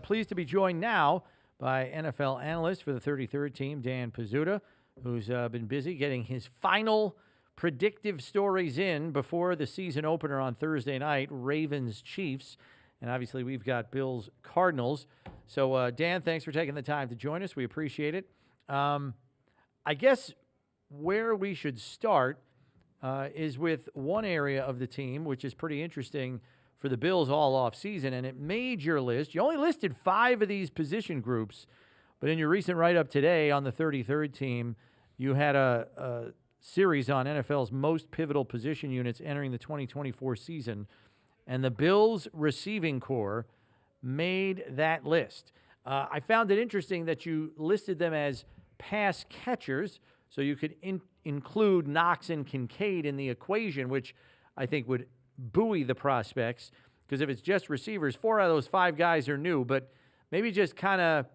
pleased to be joined now by NFL analyst for the 33rd team, Dan Pizzuta, who's been busy getting his final predictive stories in before the season opener on Thursday night, Ravens-Chiefs. And obviously, we've got Bills-Cardinals. So, Dan, thanks for taking the time to join us. We appreciate it. I guess where we should start is with one area of the team, which is pretty interesting for the Bills all off season, and it made your list. You only listed 5 of these position groups, but in your recent write-up today on the 33rd team, you had a series on NFL's most pivotal position units entering the 2024 season, and the Bills receiving core made that list. I found it interesting that you listed them as pass catchers, so you could include Knox and Kincaid in the equation, which I think would buoy the prospects, because if it's just receivers, 4 out of those 5 guys are new. But maybe just kind of,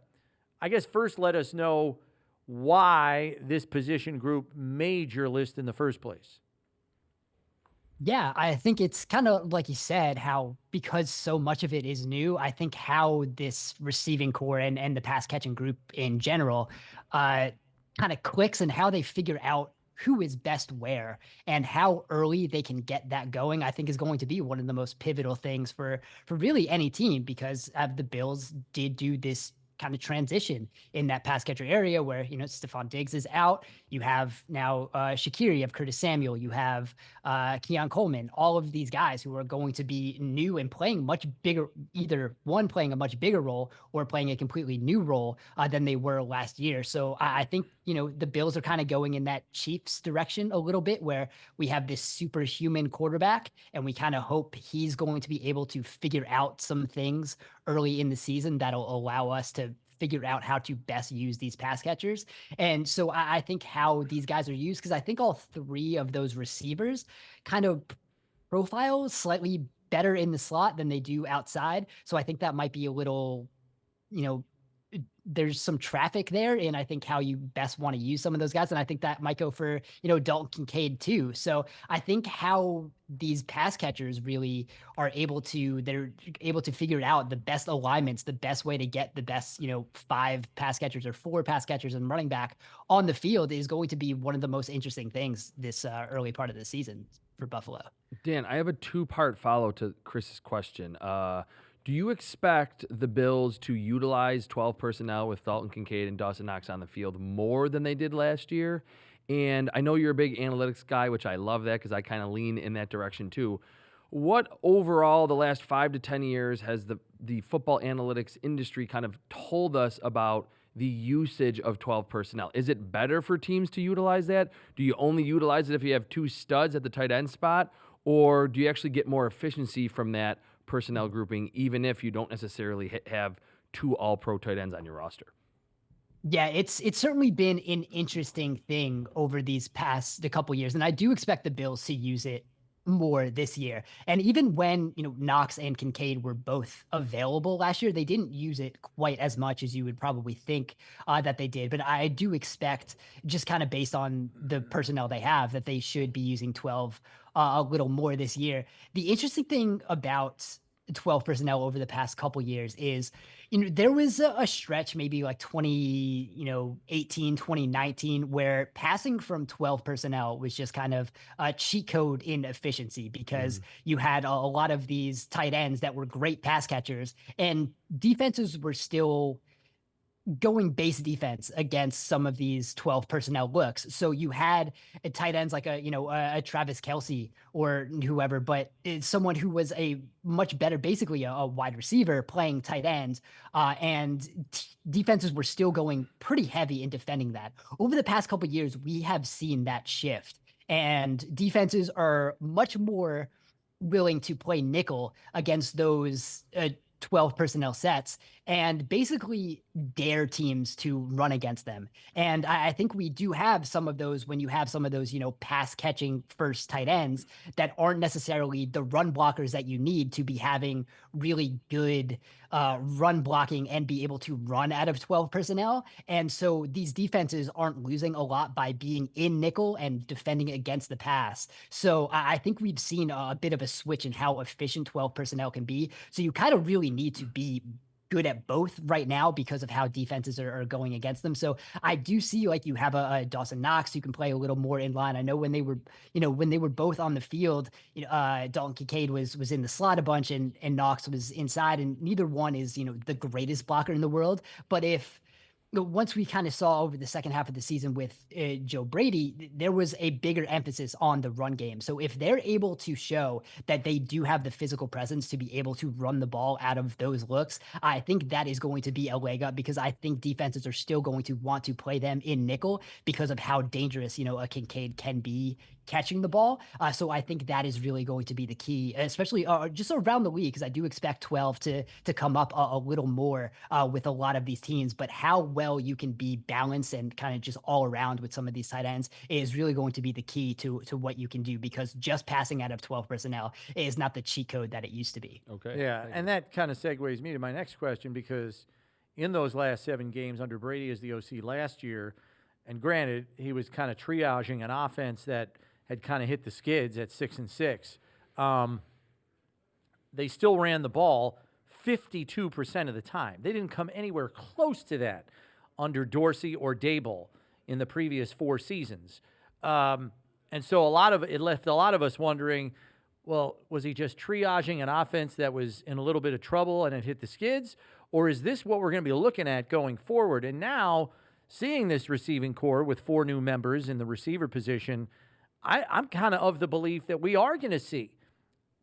I guess, first let us know why this position group made your list in the first place. Yeah, I think it's kind of like you said, how because so much of it is new, I think how this receiving core and the pass catching group in general kind of clicks, and how they figure out who is best where and how early they can get that going, I think is going to be one of the most pivotal things for really any team, because the Bills did do this kind of transition in that pass catcher area where, Stephon Diggs is out. You have now Shaqiri, you have Curtis Samuel, you have Keon Coleman, all of these guys who are going to be new and playing much bigger, either one playing a much bigger role or playing a completely new role than they were last year. So I think, the Bills are kind of going in that Chiefs direction a little bit, where we have this superhuman quarterback and we kind of hope he's going to be able to figure out some things early in the season that'll allow us to figure out how to best use these pass catchers. And so I think how these guys are used, because I think all 3 of those receivers kind of profile slightly better in the slot than they do outside. So I think that might be a little, there's some traffic there, and I think how you best want to use some of those guys. And I think that might go for, Dalton Kincaid too. So I think how these pass catchers really are they're able to figure out the best alignments, the best way to get the best, 5 pass catchers or 4 pass catchers and running back on the field is going to be one of the most interesting things this early part of the season for Buffalo. Dan, I have a 2-part follow to Chris's question. Do you expect the Bills to utilize 12 personnel with Dalton Kincaid and Dawson Knox on the field more than they did last year? And I know you're a big analytics guy, which I love that because I kind of lean in that direction too. What overall the last 5 to 10 years has the football analytics industry kind of told us about the usage of 12 personnel? Is it better for teams to utilize that? Do you only utilize it if you have 2 studs at the tight end spot? Or do you actually get more efficiency from that personnel grouping, even if you don't necessarily have 2 all-pro tight ends on your roster? Yeah, it's certainly been an interesting thing over these past couple years, and I do expect the Bills to use it more this year. And even when, Knox and Kincaid were both available last year, they didn't use it quite as much as you would probably think that they did. But I do expect, just kind of based on the personnel they have, that they should be using 12 a little more this year. The interesting thing about 12 personnel over the past couple years is, there was a stretch, maybe like 2018, 2019, where passing from 12 personnel was just kind of a cheat code in efficiency, because you had a lot of these tight ends that were great pass catchers, and defenses were still going base defense against some of these 12 personnel looks. So you had tight ends like a Travis Kelce or whoever, but it's someone who was a much better, basically a wide receiver playing tight end. And defenses were still going pretty heavy in defending that. Over the past couple of years, we have seen that shift, and defenses are much more willing to play nickel against those 12 personnel sets and basically dare teams to run against them. And I think we do have some of those, when you have some of those, pass catching first tight ends that aren't necessarily the run blockers that you need to be having really good run blocking and be able to run out of 12 personnel. And so these defenses aren't losing a lot by being in nickel and defending against the pass. So I think we've seen a bit of a switch in how efficient 12 personnel can be. So you kind of really need to be good at both right now because of how defenses are going against them. So I do see like you have a Dawson Knox who can play a little more in line. I know when they were, when they were both on the field, Dalton Kincaid was in the slot a bunch and Knox was inside, and neither one is, the greatest blocker in the world. But if once we kind of saw over the second half of the season with Joe Brady, there was a bigger emphasis on the run game. So if they're able to show that they do have the physical presence to be able to run the ball out of those looks, I think that is going to be a leg up, because I think defenses are still going to want to play them in nickel because of how dangerous, a Kincaid can be catching the ball. So I think that is really going to be the key, especially just around the league, because I do expect 12 to come up a little more with a lot of these teams. But how well you can be balanced and kind of just all around with some of these tight ends is really going to be the key to what you can do, because just passing out of 12 personnel is not the cheat code that it used to be. Okay. Yeah, and that kind of segues me to my next question, because in those last 7 games under Brady as the OC last year, and granted, he was kind of triaging an offense that had kind of hit the skids at 6-6. They still ran the ball 52% of the time. They didn't come anywhere close to that under Dorsey or Dable in the previous 4 seasons. And so it left a lot of us wondering, well, was he just triaging an offense that was in a little bit of trouble and it hit the skids? Or is this what we're going to be looking at going forward? And now, seeing this receiving core with 4 new members in the receiver position, I'm kind of the belief that we are going to see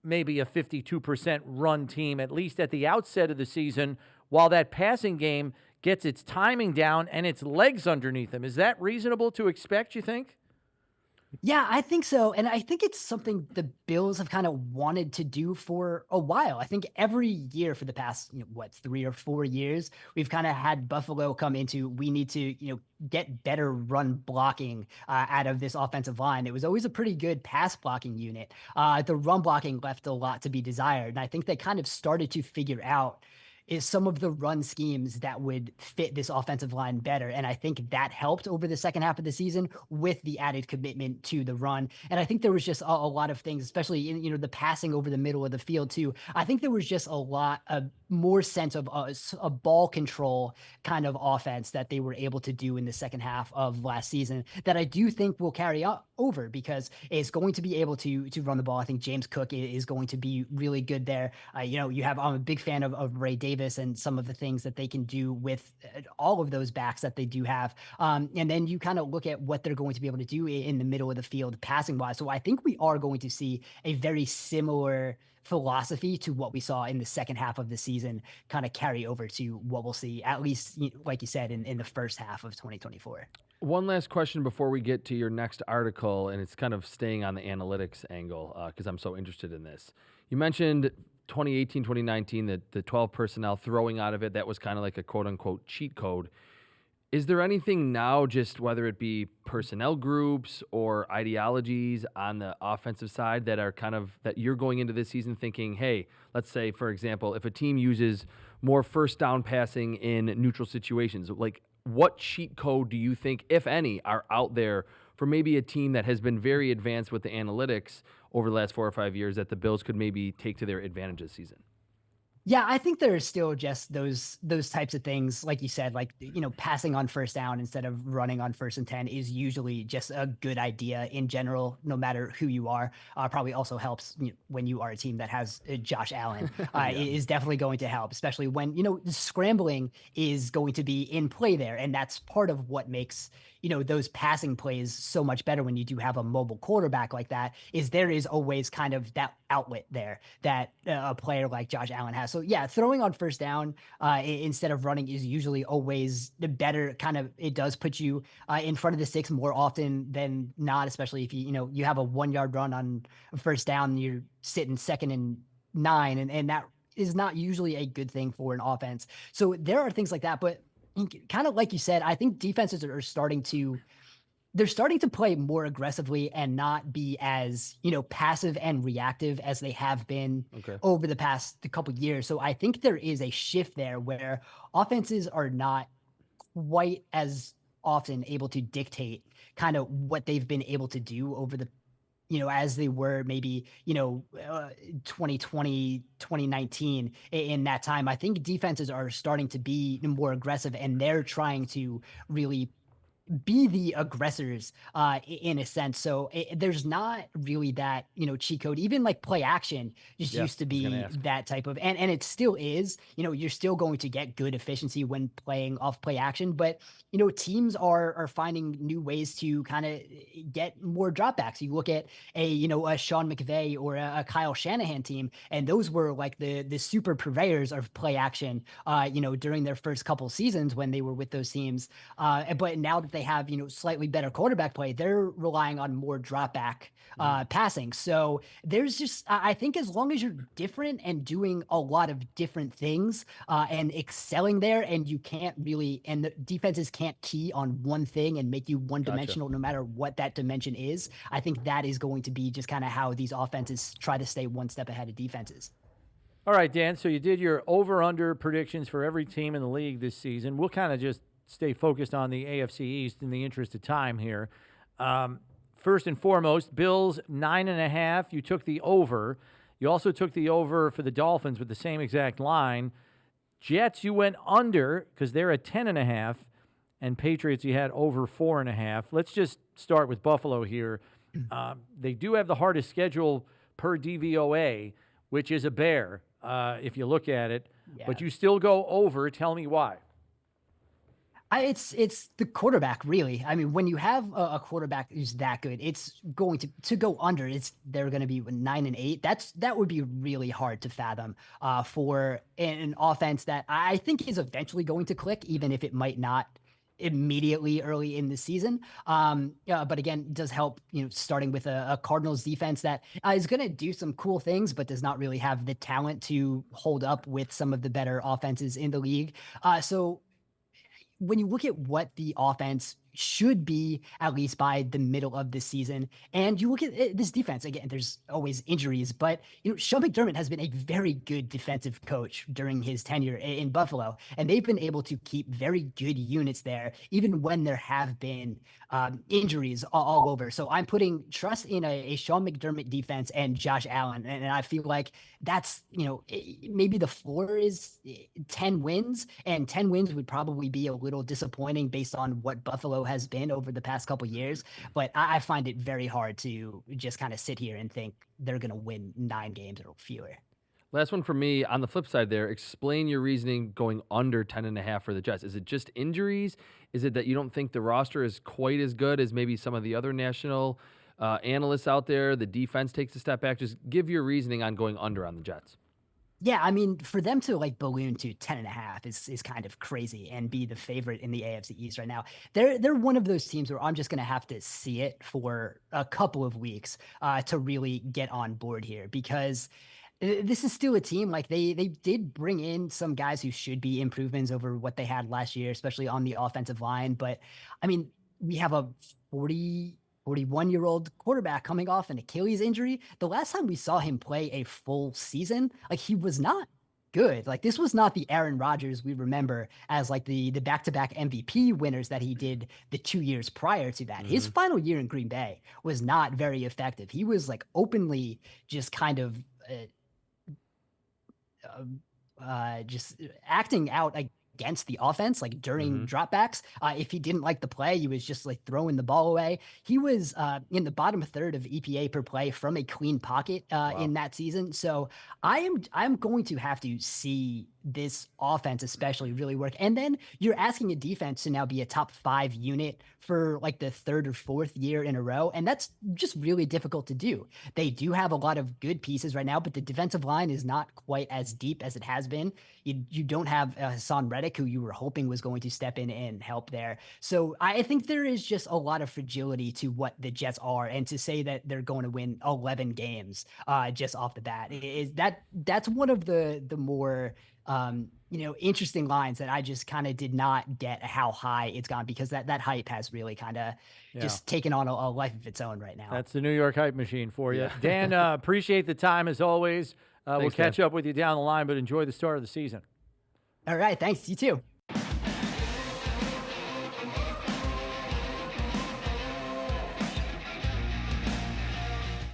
maybe a 52% run team, at least at the outset of the season, while that passing game gets its timing down and its legs underneath them. Is that reasonable to expect, you think? Yeah, I think so. And I think it's something the Bills have kind of wanted to do for a while. I think every year for the past, 3 or 4 years, we've kind of had Buffalo come into, we need to, get better run blocking out of this offensive line. It was always a pretty good pass blocking unit. The run blocking left a lot to be desired. And I think they kind of started to figure out is some of the run schemes that would fit this offensive line better. And I think that helped over the second half of the season with the added commitment to the run. And I think there was just a lot of things, especially in, the passing over the middle of the field too. I think there was just a lot of more sense of a ball control kind of offense that they were able to do in the second half of last season that I do think will carry over, because it's going to be able to run the ball. I think James Cook is going to be really good there. I'm a big fan of Ray Davis and some of the things that they can do with all of those backs that they do have. And then you kind of look at what they're going to be able to do in the middle of the field passing wise. So I think we are going to see a very similar philosophy to what we saw in the second half of the season kind of carry over to what we'll see, at least, like you said, in the first half of 2024. One last question before we get to your next article, and it's kind of staying on the analytics angle because I'm so interested in this. You mentioned 2018, 2019, the 12 personnel throwing out of it, that was kind of like a quote-unquote cheat code. Is there anything now, just whether it be personnel groups or ideologies on the offensive side that are kind of, that you're going into this season thinking, hey, let's say, for example, if a team uses more first down passing in neutral situations, like what cheat code do you think, if any, are out there for maybe a team that has been very advanced with the analytics over the last 4 or 5 years that the Bills could maybe take to their advantage this season? Yeah, I think there's still just those types of things, like you said, like, passing on first down instead of running on 1st and 10 is usually just a good idea in general, no matter who you are. Probably also helps when you are a team that has Josh Allen. It is definitely going to help, especially when, scrambling is going to be in play there. And that's part of what makes, those passing plays so much better when you do have a mobile quarterback like that, is there is always kind of that outlet there that a player like Josh Allen has. So yeah, throwing on first down instead of running is usually always the better kind of, it does put you in front of the sticks more often than not, especially if you have a 1-yard run on first down, and you're sitting 2nd and 9, and that is not usually a good thing for an offense. So there are things like that, but kind of like you said, I think defenses are starting to play more aggressively and not be as, passive and reactive as they have been over the past couple of years. So I think there is a shift there where offenses are not quite as often able to dictate kind of what they've been able to do over the as they were maybe, 2020, 2019 in that time. I think defenses are starting to be more aggressive, and they're trying to really be the aggressors in a sense. So there's not really that, cheat code. Even like play action just Yeah, used to I was gonna be ask. that type of, and it still is, you're still going to get good efficiency when playing off play action, but teams are finding new ways to kind of get more dropbacks. You look at a Sean McVay or a Kyle Shanahan team, and those were like the super purveyors of play action, during their first couple seasons when they were with those teams. But now that they have, slightly better quarterback play, they're relying on more drop back passing. So there's just, I think as long as you're different and doing a lot of different things and excelling there, and you can't really, and the defenses can't key on one thing and make you one dimensional no matter what that dimension is, I think that is going to be just kind of how these offenses try to stay one step ahead of defenses. All right, Dan. So you did your over/under predictions for every team in the league this season. We'll kind of just stay focused on the AFC East in the interest of time here. First and foremost, Bills 9.5. You took the over. You also took the over for the Dolphins with the same exact line. Jets, you went under because they're at 10.5, and Patriots, you had over 4.5. Let's just start with Buffalo here. They do have the hardest schedule per DVOA, which is a bear if you look at it. Yeah. But you still go over. Tell me why. It's the quarterback, really. I mean, when you have a quarterback who's that good, it's going to go under. They're going to be 9-8. That would be really hard to fathom for an offense that I think is eventually going to click, even if it might not immediately early in the season. But again, it does help, starting with a Cardinals defense that is going to do some cool things, but does not really have the talent to hold up with some of the better offenses in the league. So when you look at what the offense should be, at least by the middle of the season, and you look at this defense, again, there's always injuries, but Sean McDermott has been a very good defensive coach during his tenure in Buffalo, and they've been able to keep very good units there, even when there have been injuries all over. So I'm putting trust in a Sean McDermott defense and Josh Allen, and I feel like that's, maybe the floor is 10 wins, and 10 wins would probably be a little disappointing based on what Buffalo has been over the past couple years. But I find it very hard to just kind of sit here and think they're going to win 9 games or fewer. Last one for me. On the flip side there, explain your reasoning going under 10.5 for the Jets. Is it just injuries? Is it that you don't think the roster is quite as good as maybe some of the other national analysts out there? The defense takes a step back. Just give your reasoning on going under on the Jets. Yeah, I mean, for them to balloon to 10.5 is kind of crazy and be the favorite in the AFC East right now. They're one of those teams where I'm just going to have to see it for a couple of weeks to really get on board here, because this is still a team, like they did bring in some guys who should be improvements over what they had last year, especially on the offensive line. But I mean, we have a 41-year-old quarterback coming off an Achilles injury. The last time we saw him play a full season, he was not good. This was not the Aaron Rodgers we remember as the back-to-back MVP winners that he did the 2 years prior to that. Mm-hmm. His final year in Green Bay was not very effective. He was openly just kind of just acting out against the offense, during dropbacks. If he didn't like the play, he was just throwing the ball away. He was in the bottom third of EPA per play from a clean pocket in that season. So I'm going to have to see this offense especially really work. And then you're asking a defense to now be a top 5 unit for the 3rd or 4th year in a row. And that's just really difficult to do. They do have a lot of good pieces right now, but the defensive line is not quite as deep as it has been. You don't have Hassan Reddick, who you were hoping was going to step in and help there. So I think there is just a lot of fragility to what the Jets are, and to say that they're going to win 11 games just off the bat, that's one of the more interesting lines that I just kind of did not get how high it's gone, because that hype has really kind of just taken on a life of its own right now. That's the New York hype machine for you. Dan, appreciate the time as always. We'll catch up with you down the line, but enjoy the start of the season. All right. Thanks. You too.